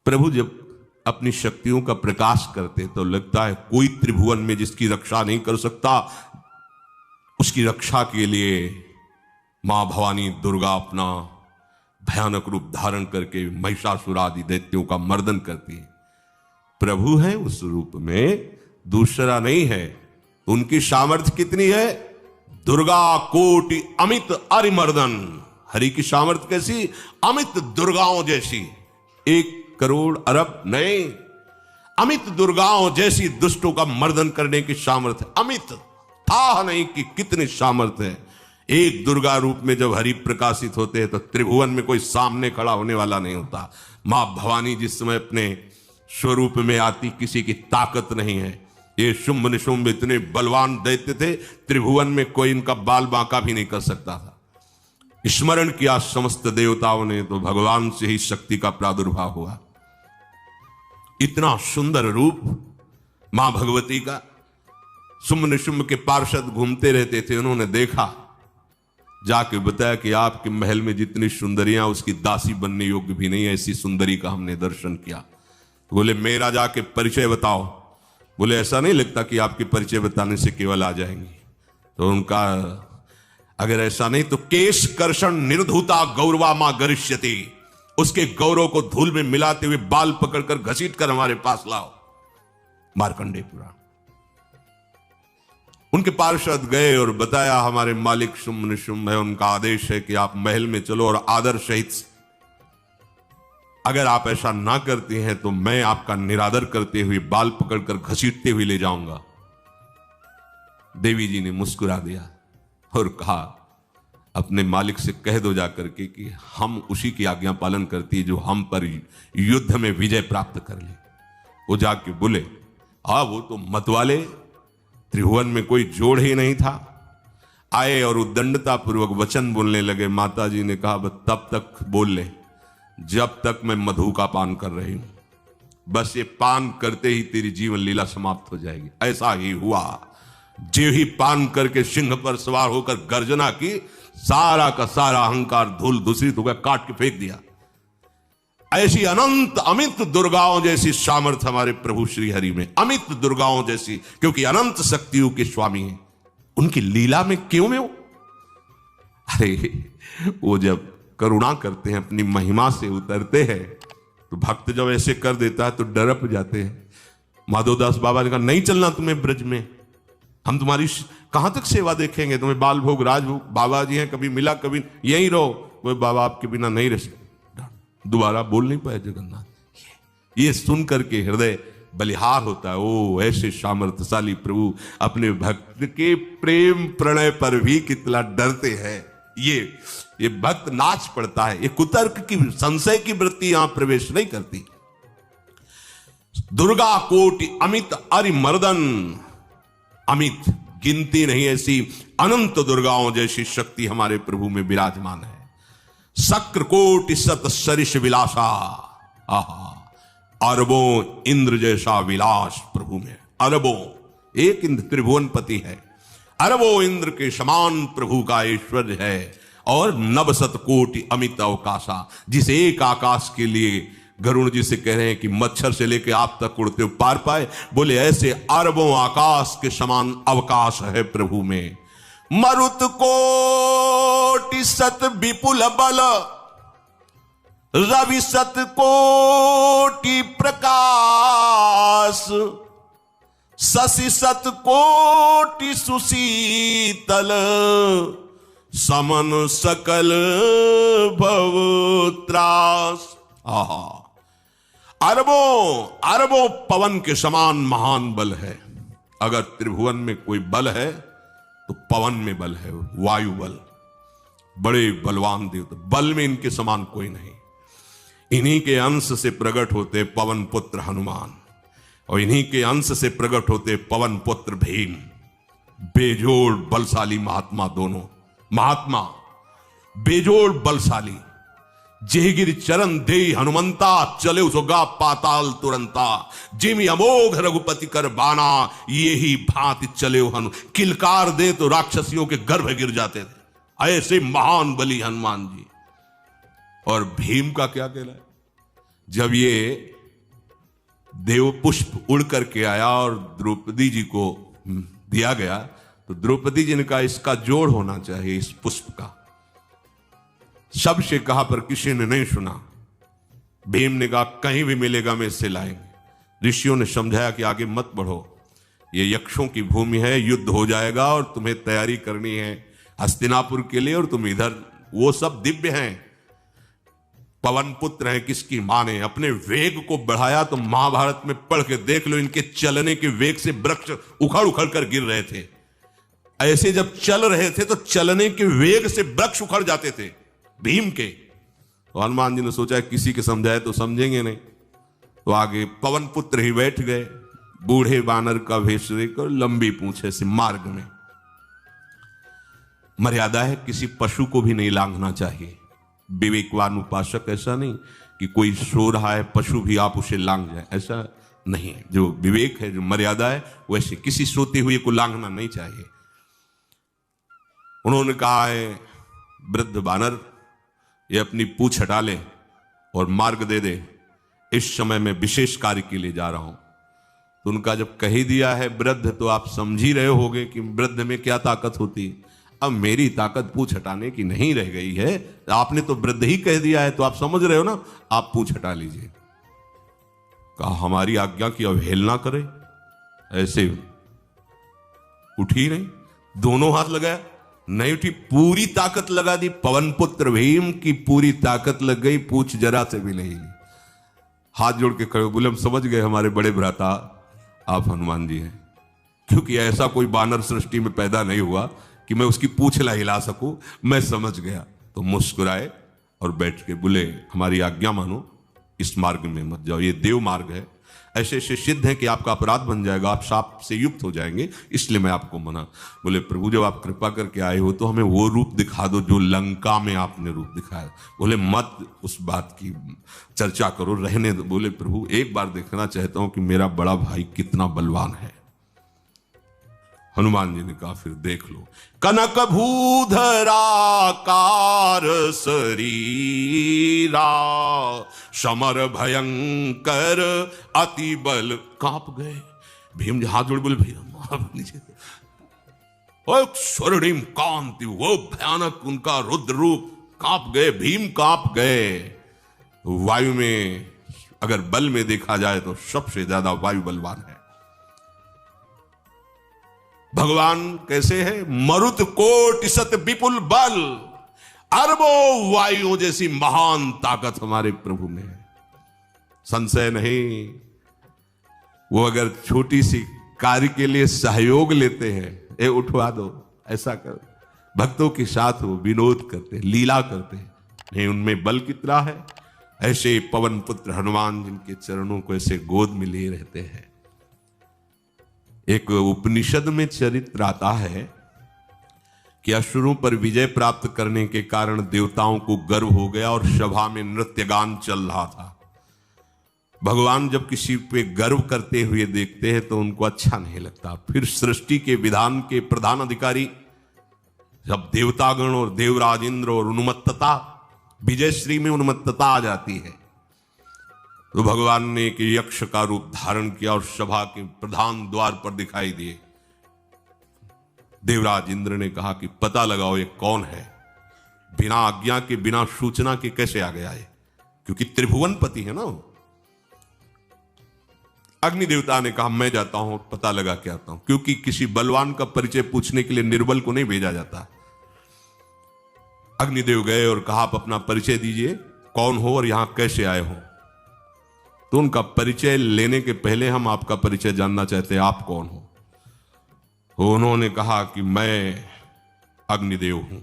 प्रभु जब अपनी शक्तियों का प्रकाश करते तो लगता है कोई त्रिभुवन में जिसकी रक्षा नहीं कर सकता, उसकी रक्षा के लिए मां भवानी दुर्गा अपना भयानक रूप धारण करके महिषासुर आदि दैत्यों का मर्दन करती है। प्रभु है उस रूप में, दूसरा नहीं है। उनकी सामर्थ्य कितनी है? दुर्गा कोटि अमित अरिमर्दन। हरि की सामर्थ्य कैसी? अमित दुर्गाओं जैसी। 1 करोड़ अरब नहीं, अमित दुर्गाओं जैसी दुष्टों का मर्दन करने की सामर्थ्य। अमित था नहीं कि कितनी सामर्थ्य है। एक दुर्गा रूप में जब हरि प्रकाशित होते हैं तो त्रिभुवन में कोई सामने खड़ा होने वाला नहीं होता। मां भवानी जिस समय अपने स्वरूप में आती, किसी की ताकत नहीं है। ये शुंभ निशुंभ इतने बलवान दैत्य थे, त्रिभुवन में कोई इनका बाल बांका भी नहीं कर सकता था। स्मरण किया समस्त देवताओं ने तो भगवान से ही शक्ति का प्रादुर्भाव हुआ। इतना सुंदर रूप मां भगवती का। शुंभ निशुंभ के पार्षद घूमते रहते थे, उन्होंने देखा, जाके बताया कि आपके महल में जितनी सुंदरियां उसकी दासी बनने योग्य भी नहीं, ऐसी सुंदरी का हमने दर्शन किया। तो बोले मेरा जाके परिचय बताओ। बोले ऐसा नहीं लगता कि आपके परिचय बताने से केवल आ जाएंगी। तो उनका अगर ऐसा नहीं तो केश कर्षण निर्धुता गौरवा मां गरिष्यति, उसके गौरव को धूल में मिलाते हुए बाल पकड़कर घसीट कर हमारे पास लाओ। मार्कंडेय पुराण। उनके पार्षद गए और बताया हमारे मालिक शुंभ निशुंभ है, उनका आदेश है कि आप महल में चलो और आदर सहित, अगर आप ऐसा ना करते हैं तो मैं आपका निरादर करते हुए बाल पकड़कर घसीटते हुए ले जाऊंगा। देवी जी ने मुस्कुरा दिया और कहा अपने मालिक से कह दो जाकर के कि हम उसी की आज्ञा पालन करती है जो हम पर युद्ध में विजय प्राप्त कर ले। वो जाके बोले हाँ वो तो मतवाले, त्रिभुवन में कोई जोड़ ही नहीं था। आए और उद्दंडता पूर्वक वचन बोलने लगे। माता जी ने कहा बस तब तक बोल ले जब तक मैं मधु का पान कर रही हूं, बस ये पान करते ही तेरी जीवन लीला समाप्त हो जाएगी। ऐसा ही हुआ। जो ही पान करके सिंह पर सवार होकर गर्जना की, सारा का सारा अहंकार धूल धूसरित हो गया, काट के फेंक दिया। ऐसी अनंत अमित दुर्गाओं जैसी सामर्थ्य हमारे प्रभु श्री हरि में, अमित दुर्गाओं जैसी, क्योंकि अनंत शक्तियों के स्वामी हैं। उनकी लीला में क्यों में हो? अरे वो जब करुणा करते हैं, अपनी महिमा से उतरते हैं, तो भक्त जब ऐसे कर देता है तो डरप जाते हैं। माधोदास बाबा ने कहा नहीं चलना तुम्हें ब्रज में, हम तुम्हारी कहां तक सेवा देखेंगे, तुम्हें बाल भोग राजभोग। बाबा जी हैं, कभी मिला कभी यहीं रहो। वो बाबा आपके बिना नहीं रह सकते। दोबारा बोल नहीं पाए जगन्नाथ। ये सुन करके हृदय बलिहार होता है। ओ ऐसे सामर्थ्यशाली प्रभु अपने भक्त के प्रेम प्रणय पर भी कितना डरते हैं। ये भक्त नाच पड़ता है। ये कुतर्क की संशय की वृत्ति यहां प्रवेश नहीं करती। दुर्गा कोटि अमित अरिमर्दन। अमित गिनती नहीं ऐसी अनंत दुर्गाओं जैसी शक्ति हमारे प्रभु में विराजमान है। शक्र कोटि सत सरिष विलासा। आहा, अरबों इंद्र जैसा विलास प्रभु में। अरबों, एक इंद्र त्रिभुवनपति है, अरबों इंद्र के समान प्रभु का ऐश्वर्य है। और नवशत कोटि अमित अवकाशा, जिस एक आकाश के लिए गरुड़ जी से कह रहे हैं कि मच्छर से लेकर आप तक उड़ते हुए पार पाए, बोले ऐसे अरबों आकाश के समान अवकाश है प्रभु में। मरुत कोटि सत विपुल बल, रवि सत कोटि प्रकाश, शशि सत कोटि सुशीतल, समन सकल भव त्रास। आहा, अरबों पवन के समान महान बल है। अगर त्रिभुवन में कोई बल है तो पवन में बल है, वायु बल। बड़े बलवान देवता, बल में इनके समान कोई नहीं। इन्हीं के अंश से प्रकट होते पवन पुत्र हनुमान, और इन्हीं के अंश से प्रकट होते पवन पुत्र भीम। बेजोड़ बलशाली महात्मा, दोनों महात्मा बेजोड़ बलशाली। जेहगिर चरण दे हनुमंता, चले उसोगा पाताल तुरंता। जिमि अमोघ रघुपति कर बाना, ये ही भांति चले हनु। किलकार दे तो राक्षसियों के गर्भ गिर जाते थे। ऐसे महान बली हनुमान जी। और भीम का क्या कहना है? जब ये देव पुष्प उड़ करके आया और द्रौपदी जी को दिया गया, तो द्रौपदी जी ने कहा इसका जोड़ होना चाहिए इस पुष्प का। सबसे कहा पर किसी ने नहीं सुना। भीम ने कहा कहीं भी मिलेगा मैं इससे लाएंगे। ऋषियों ने समझाया कि आगे मत बढ़ो, ये यक्षों की भूमि है, युद्ध हो जाएगा और तुम्हें तैयारी करनी है हस्तिनापुर के लिए, और तुम इधर, वो सब दिव्य हैं, पवन पुत्र हैं। किसकी मां ने अपने वेग को बढ़ाया तो महाभारत में पढ़ के देख लो, इनके चलने के वेग से वृक्ष उखड़ उखड़ कर गिर रहे थे। ऐसे जब चल रहे थे तो चलने के वेग से वृक्ष उखड़ जाते थे भीम के। तो हनुमान जी ने सोचा किसी के समझाए तो समझेंगे नहीं, तो आगे पवन पुत्र ही बैठ गए, बूढ़े बानर का भेष लेकर, लंबी पूंछे से। मार्ग में मर्यादा है, किसी पशु को भी नहीं लांघना चाहिए। विवेकवान उपासक ऐसा नहीं कि कोई सो रहा है पशु भी आप उसे लांघ जाए, ऐसा नहीं है। जो विवेक है, जो मर्यादा है, वैसे किसी सोते हुए को लांघना नहीं चाहिए। उन्होंने कहा है वृद्ध बानर ये अपनी पूंछ हटा ले और मार्ग दे दे, इस समय मैं विशेष कार्य के लिए जा रहा हूं। तो उनका जब कह ही दिया है वृद्ध, तो आप समझ ही रहे होगे कि वृद्ध में क्या ताकत होती है। अब मेरी ताकत पूंछ हटाने की नहीं रह गई है, आपने तो वृद्ध ही कह दिया है, तो आप समझ रहे हो ना, आप पूंछ हटा लीजिए। कहा हमारी आज्ञा की अवहेलना करे, ऐसे उठी नहीं, दोनों हाथ लगाया, नहीं उठी, पूरी ताकत लगा दी। पवन पुत्र भीम की पूरी ताकत लग गई, पूछ जरा से भी नहीं। हाथ जोड़ के खड़े बोले हम समझ गए हमारे बड़े भ्राता आप हनुमान जी हैं, क्योंकि ऐसा कोई बानर सृष्टि में पैदा नहीं हुआ कि मैं उसकी पूंछ ला हिला सकूं, मैं समझ गया। तो मुस्कुराए और बैठ के बोले हमारी आज्ञा मानो, इस मार्ग में मत जाओ, ये देव मार्ग है, ऐसे ऐसे सिद्ध है कि आपका अपराध बन जाएगा, आप शाप से युक्त हो जाएंगे, इसलिए मैं आपको मना। बोले प्रभु जब आप कृपा करके आए हो तो हमें वो रूप दिखा दो जो लंका में आपने रूप दिखाया। बोले मत उस बात की चर्चा करो, रहने दो। बोले प्रभु एक बार देखना चाहता हूं कि मेरा बड़ा भाई कितना बलवान है। हनुमान जी ने कहा फिर देख लो। कनक भूधराकार शरीरा, समर भयंकर अति बल, कांप गए। भीम जी हाथ जोड़ बोले भैया नीचे, स्वर्णिम कांति, वो भयानक उनका रुद्र रूप, कांप गए, भीम कांप गए। वायु में अगर बल में देखा जाए तो सबसे ज्यादा वायु बलवान है। भगवान कैसे है? मरुत कोटि सत विपुल बल, अरबों वायुओं जैसी महान ताकत हमारे प्रभु में है, संशय नहीं। वो अगर छोटी सी कार्य के लिए सहयोग लेते हैं, ए उठवा दो, ऐसा कर, भक्तों के साथ वो विनोद करते, लीला करते, नहीं उनमें बल कितना है। ऐसे पवन पुत्र हनुमान जिनके चरणों को ऐसे गोद में लिए रहते हैं। एक उपनिषद में चरित्र आता है कि असुरों पर विजय प्राप्त करने के कारण देवताओं को गर्व हो गया और सभा में नृत्य गान चल रहा था। भगवान जब किसी पे गर्व करते हुए देखते हैं तो उनको अच्छा नहीं लगता। फिर सृष्टि के विधान के प्रधान अधिकारी जब देवतागण और देवराज इंद्र और उन्मत्तता, विजयश्री में उन्मत्तता आ जाती है, तो भगवान ने एक यक्ष का रूप धारण किया और सभा के प्रधान द्वार पर दिखाई दिए। देवराज इंद्र ने कहा कि पता लगाओ ये कौन है, बिना आज्ञा के, बिना सूचना के कैसे आ गया है, क्योंकि त्रिभुवनपति है ना। अग्नि देवता ने कहा मैं जाता हूं, पता लगा के आता हूं, क्योंकि किसी बलवान का परिचय पूछने के लिए निर्बल को नहीं भेजा जाता। अग्निदेव गए और कहा आप अपना परिचय दीजिए, कौन हो और यहां कैसे आए हो। तो उनका परिचय लेने के पहले हम आपका परिचय जानना चाहते हैं, आप कौन हो। तो उन्होंने कहा कि मैं अग्निदेव हूं,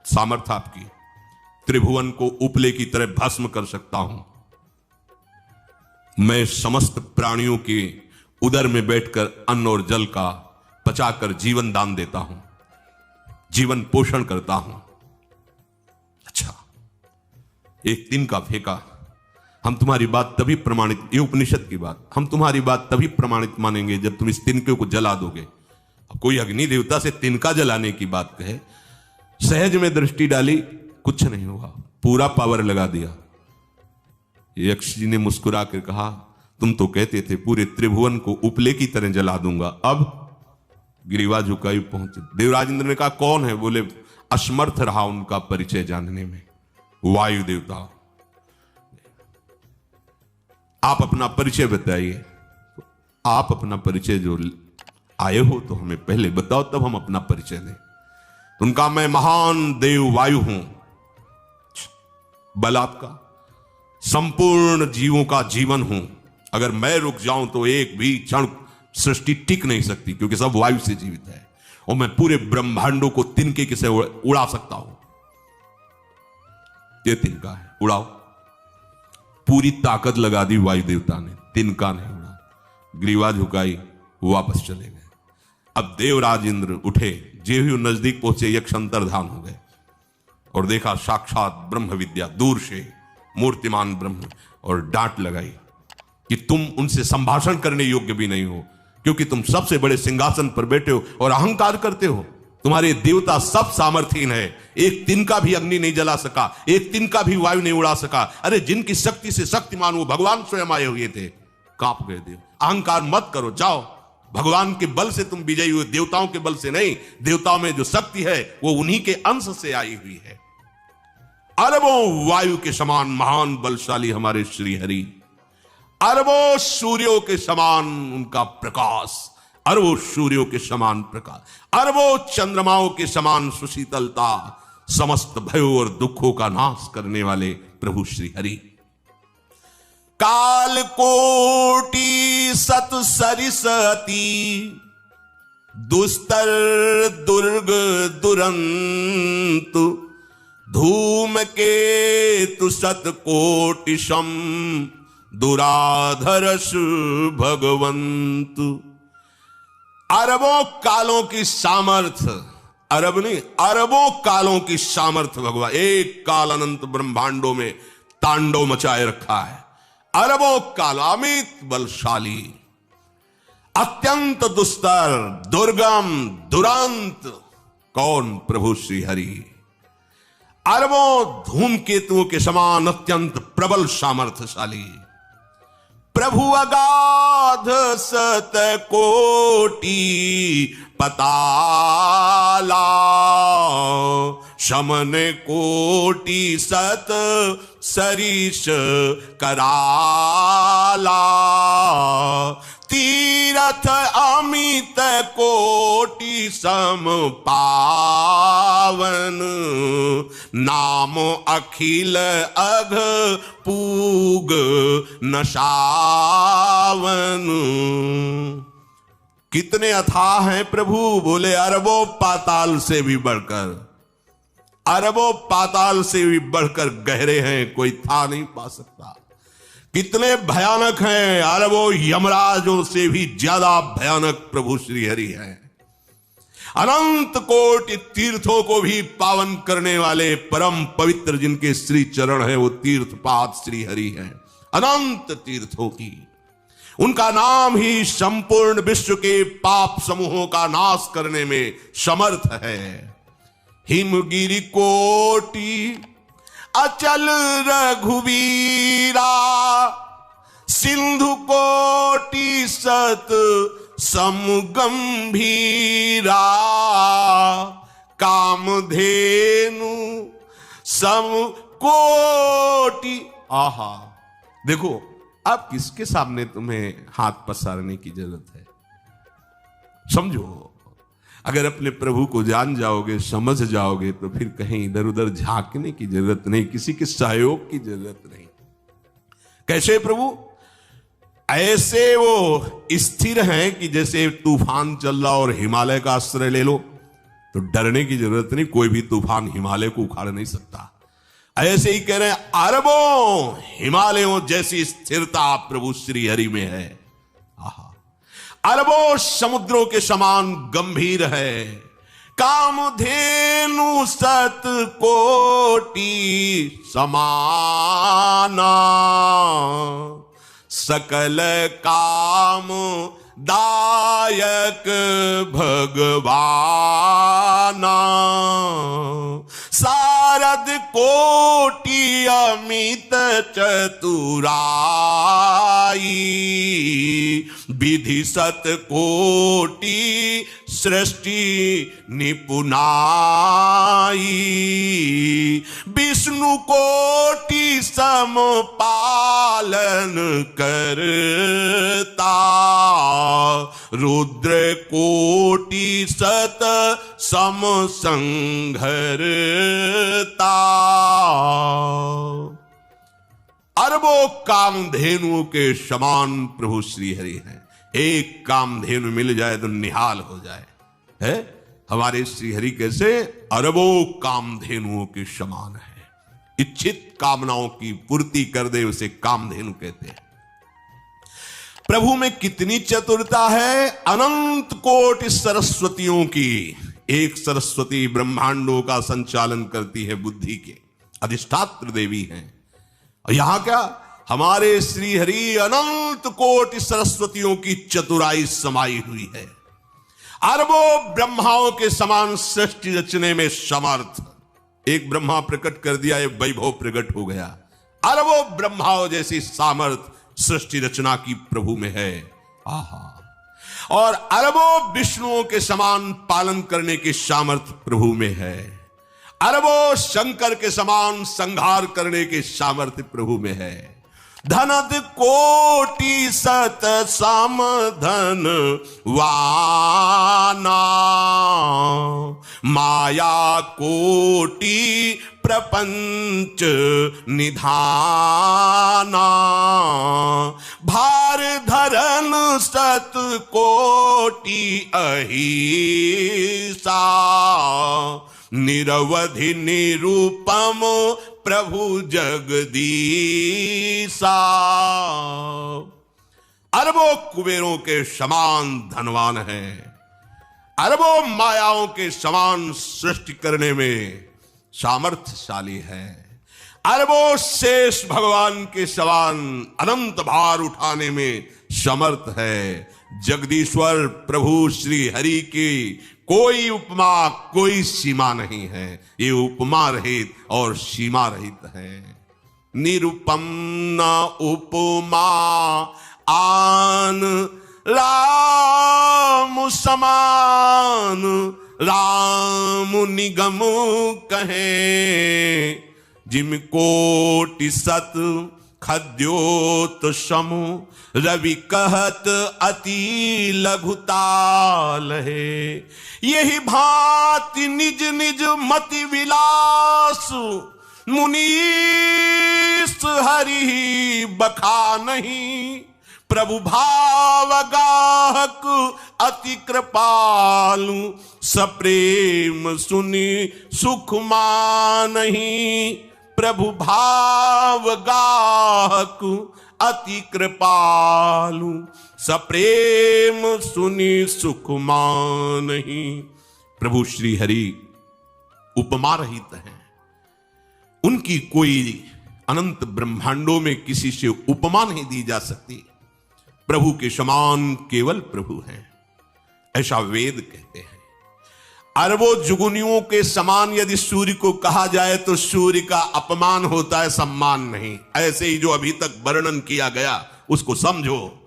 सामर्थ्य आपकी, त्रिभुवन को उपले की तरह भस्म कर सकता हूं। मैं समस्त प्राणियों के उदर में बैठकर अन्न और जल का पचाकर जीवन दान देता हूं, जीवन पोषण करता हूं। अच्छा, एक दिन का फेंका, हम तुम्हारी बात तभी प्रमाणित, ये उपनिषद की बात, हम तुम्हारी बात तभी प्रमाणित मानेंगे जब तुम इस तिनके को जला दोगे। अब कोई अग्नि देवता से तिनका जलाने की बात कहे, सहज में दृष्टि डाली, कुछ नहीं हुआ, पूरा पावर लगा दिया। यक्ष जी ने मुस्कुरा कर कहा तुम तो कहते थे पूरे त्रिभुवन को उपले की तरह जला दूंगा, अब गिरिवा झुकाई पहुंचे। देवराज इंद्र ने कहा कौन है? बोले असमर्थ रहा उनका परिचय जानने में, वायु देवता। आप अपना परिचय बताइए। आप अपना परिचय जो आए हो तो हमें पहले बताओ, तब हम अपना परिचय दें। तो उनका मैं महान देव वायु हूं, बल आपका, संपूर्ण जीवों का जीवन हूं। अगर मैं रुक जाऊं तो एक भी क्षण सृष्टि टिक नहीं सकती, क्योंकि सब वायु से जीवित है। और मैं पूरे ब्रह्मांडों को तिनके से उड़ा सकता हूं। ये तिनका है, उड़ाओ। पूरी ताकत लगा दी वायु देवता ने, तिनका नहीं उड़ा। ग्रीवा झुकाई, वापस चले गए। अब देवराज इंद्र उठे, जे ही नजदीक पहुंचे यक्ष अंतर्धान हो गए और देखा साक्षात ब्रह्म विद्या दूर से मूर्तिमान ब्रह्म, और डांट लगाई कि तुम उनसे संभाषण करने योग्य भी नहीं हो, क्योंकि तुम सबसे बड़े सिंहासन पर बैठे हो और अहंकार करते हो। तुम्हारे देवता सब सामर्थ्यहीन है, एक तिनका भी अग्नि नहीं जला सका, एक तिनका भी वायु नहीं उड़ा सका। अरे जिनकी शक्ति से शक्तिमान वो भगवान स्वयं आए हुए थे, कांप गए देव। अहंकार मत करो, जाओ। भगवान के बल से तुम विजयी हुए, देवताओं के बल से नहीं। देवताओं में जो शक्ति है वो उन्हीं के अंश से आई हुई है। अरबों वायु के समान महान बलशाली हमारे श्री हरि, अरबों सूर्यों के समान उनका प्रकाश, अरबों सूर्यों के समान प्रकाश, अरबों चंद्रमाओं के समान सुशीतलता, समस्त भयों और दुखों का नाश करने वाले प्रभु श्री हरि। काल कोटि सत सरिस अति, दुस्तर दुर्ग दुरंत, धूम केतु सत कोटि सम, दुराधरस भगवंत। अरबों कालों की सामर्थ्य, अरब नहीं अरबों कालों की सामर्थ्य भगवान एक काल अनंत ब्रह्मांडों में तांडव मचाए रखा है। अरबों काल अमित बलशाली, अत्यंत दुस्तर दुर्गम दुरांत। कौन? प्रभु श्री हरि। अरबों धूमकेतुओं के समान अत्यंत प्रबल सामर्थ्यशाली प्रभु, अगाध सत कोटि पताला, शमन कोटि सत सरिस कराला, तीरथ अमित कोटि सम पावन, नाम अखिल अघ पूग नशावन। कितने अथाह हैं प्रभु? बोले अरबों पाताल से भी बढ़कर, अरबों पाताल से भी बढ़कर गहरे हैं, कोई था नहीं पा सकता। कितने भयानक हैं? अरबों यमराजों से भी ज्यादा भयानक प्रभु श्री हरि हैं। अनंत कोटि तीर्थों को भी पावन करने वाले परम पवित्र जिनके श्री चरण है वो तीर्थपाद श्री हरि हैं। अनंत तीर्थों की उनका नाम ही संपूर्ण विश्व के पाप समूहों का नाश करने में समर्थ है। हिमगिरि कोटि अचल रघुवीरा, सिंधु कोटि सत समगंभीरा, कामधेनु सम कोटि। आहा, देखो अब किसके सामने तुम्हें हाथ पसारने की जरूरत है? समझो, अगर अपने प्रभु को जान जाओगे, समझ जाओगे, तो फिर कहीं इधर उधर झांकने की जरूरत नहीं, किसी के सहयोग की जरूरत नहीं। कैसे प्रभु? ऐसे वो स्थिर हैं कि जैसे तूफान चल रहा और हिमालय का आश्रय ले लो तो डरने की जरूरत नहीं, कोई भी तूफान हिमालय को उखाड़ नहीं सकता। ऐसे ही कह रहे हैं, अरबों हिमालयों जैसी स्थिरता प्रभु श्री हरि में है। आहा, अरबों समुद्रों के समान गंभीर है। कामधेनु सत कोटि समाना, सकल काम दायक भगवाना, सारद कोटि अमित चतुराई, विधि सत कोटि सृष्टि निपुनाई, विष्णु कोटि सम पालन करता, रुद्र कोटि सत सम संघरता। अरबों कामधेनुओं के समान प्रभु श्री हरि हैं। एक कामधेनु मिल जाए तो निहाल हो जाए, है हमारे श्री हरि कैसे अरबों कामधेनुओं के समान है। इच्छित कामनाओं की पूर्ति कर दे उसे कामधेनु कहते हैं। प्रभु में कितनी चतुरता है, अनंत कोटि सरस्वतियों की एक सरस्वती ब्रह्मांडों का संचालन करती है, बुद्धि के अधिष्ठात्र देवी हैं। और यहां क्या, हमारे श्री हरि अनंत कोटि सरस्वतियों की चतुराई समाई हुई है। अरबों ब्रह्माओं के समान सृष्टि रचने में समर्थ। एक ब्रह्मा प्रकट कर दिया, एक वैभव प्रकट हो गया। अरबों ब्रह्माओं जैसी सामर्थ सृष्टि रचना की प्रभु में है। आहा। और अरबों विष्णुओं के समान पालन करने की सामर्थ प्रभु में है। अरबों शंकर के समान संहार करने की सामर्थ्य प्रभु में है। धनद कोटि सत सम धन वाना, माया कोटि प्रपंच निधाना, भार धरन सत कोटि अहिसा, निरवधि निरूपम प्रभु जगदीसा। अरबों कुबेरों के समान धनवान है। अरबों मायाओं के समान सृष्टि करने में सामर्थ्यशाली है। अरबों शेष भगवान के समान अनंत भार उठाने में समर्थ है। जगदीश्वर प्रभु श्री हरि की कोई उपमा कोई सीमा नहीं है। ये उपमा रहित और सीमा रहित है। निरुपम न उपमा आन राम समान, राम निगम कहे जिम कोटि सत खद्योत समु, रवि कहत अति लघुताल है। यही भांति निज निज मति विलास, मुनीस हरि बखा नहीं। प्रभु भाव गाहक अति कृपालु, सप्रेम सुनि सुख मानहि। प्रभु भाव गाहक अति कृपालु, सप्रेम सुनि सुख मानहि। प्रभु श्री हरि उपमा रहित हैं। उनकी कोई अनंत ब्रह्मांडों में किसी से उपमा नहीं दी जा सकती। प्रभु के समान केवल प्रभु हैं, ऐसा वेद कहते हैं। अरबों जुगुनियों के समान यदि सूर्य को कहा जाए तो सूर्य का अपमान होता है, सम्मान नहीं। ऐसे ही जो अभी तक वर्णन किया गया उसको समझो।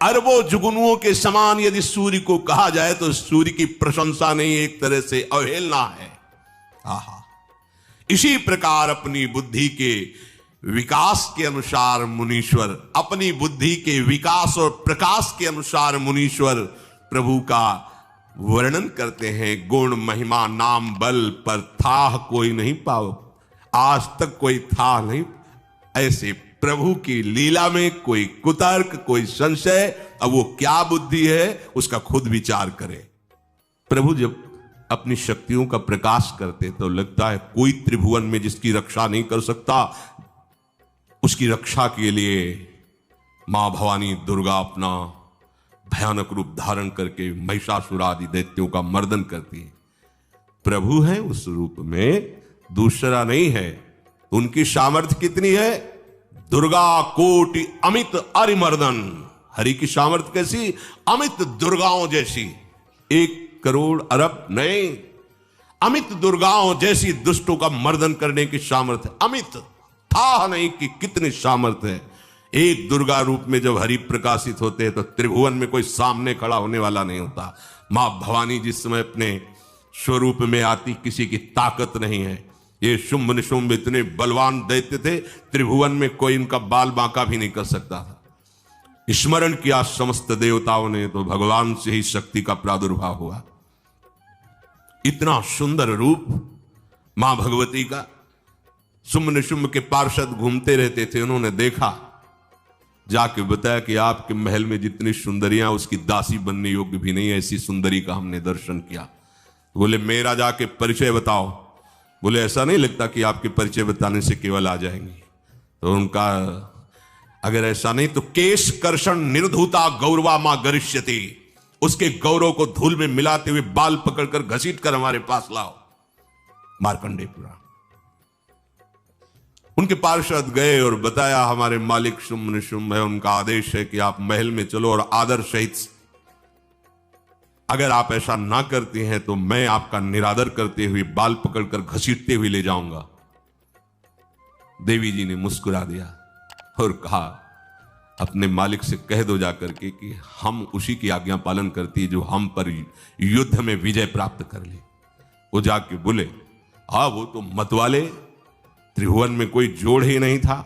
अरबों जुगनुओं के समान यदि सूर्य को कहा जाए तो सूर्य की प्रशंसा नहीं, एक तरह से अवहेलना है। आहा। इसी प्रकार अपनी बुद्धि के विकास के अनुसार मुनीश्वर, अपनी बुद्धि के विकास और प्रकाश के अनुसार मुनीश्वर प्रभु का वर्णन करते हैं। गुण महिमा नाम बल पर था कोई नहीं पाओ, आज तक कोई था नहीं। ऐसे प्रभु की लीला में कोई कुतर्क कोई संशय, अब वो क्या बुद्धि है उसका खुद विचार करे। प्रभु जब अपनी शक्तियों का प्रकाश करते तो लगता है कोई त्रिभुवन में जिसकी रक्षा नहीं कर सकता। उसकी रक्षा के लिए मां भवानी दुर्गा अपना भयानक रूप धारण करके महिषासुर आदि दैत्यों का मर्दन करती है। प्रभु है उस रूप में, दूसरा नहीं है। उनकी सामर्थ्य कितनी है? दुर्गा कोटि अमित अरिमर्दन। हरि की सामर्थ्य कैसी? अमित दुर्गाओं जैसी। 1 करोड़ अरब नहीं, अमित दुर्गाओं जैसी दुष्टों का मर्दन करने की सामर्थ्य। अमित था नहीं कि कितनी सामर्थ्य है। एक दुर्गा रूप में जब हरि प्रकाशित होते हैं तो त्रिभुवन में कोई सामने खड़ा होने वाला नहीं होता। मां भवानी जिस समय अपने स्वरूप में आती, किसी की ताकत नहीं है। ये शुंभ निशुंभ इतने बलवान दैत्य थे, त्रिभुवन में कोई इनका बाल बांका भी नहीं कर सकता था। स्मरण किया समस्त देवताओं ने तो भगवान से ही शक्ति का प्रादुर्भाव हुआ। इतना सुंदर रूप मां भगवती का। शुंभ निशुंभ के पार्षद घूमते रहते थे, उन्होंने देखा, जाके बताया कि आपके महल में जितनी सुंदरियां उसकी दासी बनने योग्य भी नहीं है, ऐसी सुंदरी का हमने दर्शन किया। बोले मेरा जाके परिचय बताओ। बोले ऐसा नहीं लगता कि आपके परिचय बताने से केवल आ जाएंगे। तो उनका अगर ऐसा नहीं तो केश कर्षण निर्धूता गौरवा मां गरिष्यति, उसके गौरव को धूल में मिलाते हुए बाल पकड़कर घसीट कर हमारे पास लाओ। मार्कंडेय पुराण। उनके पार्षद गए और बताया हमारे मालिक शुंभ निशुंभ है, उनका आदेश है कि आप महल में चलो और आदर सहित, अगर आप ऐसा ना करते हैं तो मैं आपका निरादर करते हुए बाल पकड़कर घसीटते हुए ले जाऊंगा। देवी जी ने मुस्कुरा दिया और कहा अपने मालिक से कह दो जाकर के कि हम उसी की आज्ञा पालन करती है जो हम पर युद्ध में विजय प्राप्त कर ले। वो जाके बोले हाँ वो तो मतवाले, त्रिभुवन में कोई जोड़ ही नहीं था।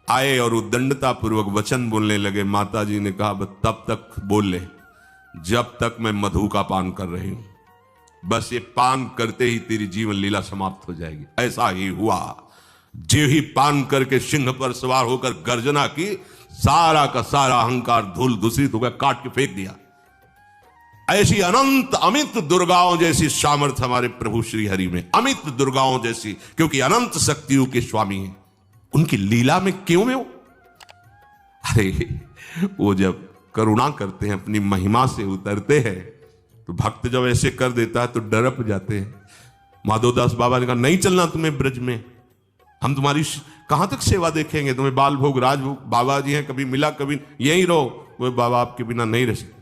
आए और उद्दंडता पूर्वक वचन बोलने लगे। माता जी ने कहा तब तक बोल ले जब तक मैं मधु का पान कर रही हूं, बस ये पान करते ही तेरी जीवन लीला समाप्त हो जाएगी। ऐसा ही हुआ। जो ही पान करके सिंह पर सवार होकर गर्जना की, सारा का सारा अहंकार धूल दूषित हो गया, काट के फेंक दिया। ऐसी अनंत अमित दुर्गाओं जैसी सामर्थ्य हमारे प्रभु श्री हरि में, अमित दुर्गाओं जैसी, क्योंकि अनंत शक्तियों के स्वामी हैं। उनकी लीला में क्यों में हो? अरे वो जब करुणा करते हैं, अपनी महिमा से उतरते हैं, तो भक्त जब ऐसे कर देता है तो डरप जाते हैं। माधोदास बाबा ने कहा नहीं चलना तुम्हें ब्रज में, हम तुम्हारी कहां तक सेवा देखेंगे, तुम्हें बाल भोग राजभोग, बाबा जी हैं, कभी मिला कभी यहीं रहो। वो बाबा आपके बिना नहीं रह सकते।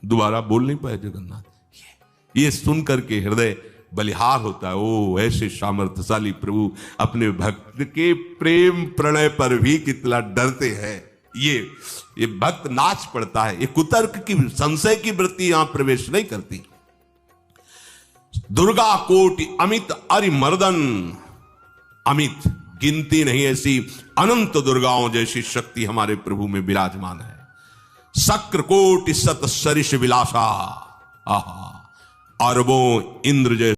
दोबारा बोल नहीं पाए जगन्नाथ। ये सुन करके हृदय बलिहार होता है। ओ ऐसे सामर्थ्यशाली प्रभु अपने भक्त के प्रेम प्रणय पर भी कितना डरते हैं। ये भक्त नाच पड़ता है। ये कुतर्क की, संशय की वृत्ति यहां प्रवेश नहीं करती। दुर्गा कोटि अमित अरिमर्दन, अमित गिनती नहीं ऐसी अनंत दुर्गाओं जैसी शक्ति हमारे प्रभु में विराजमान है। शक्र कोटि सत सरिष विलासा, आहा अरबों इंद्र जैसे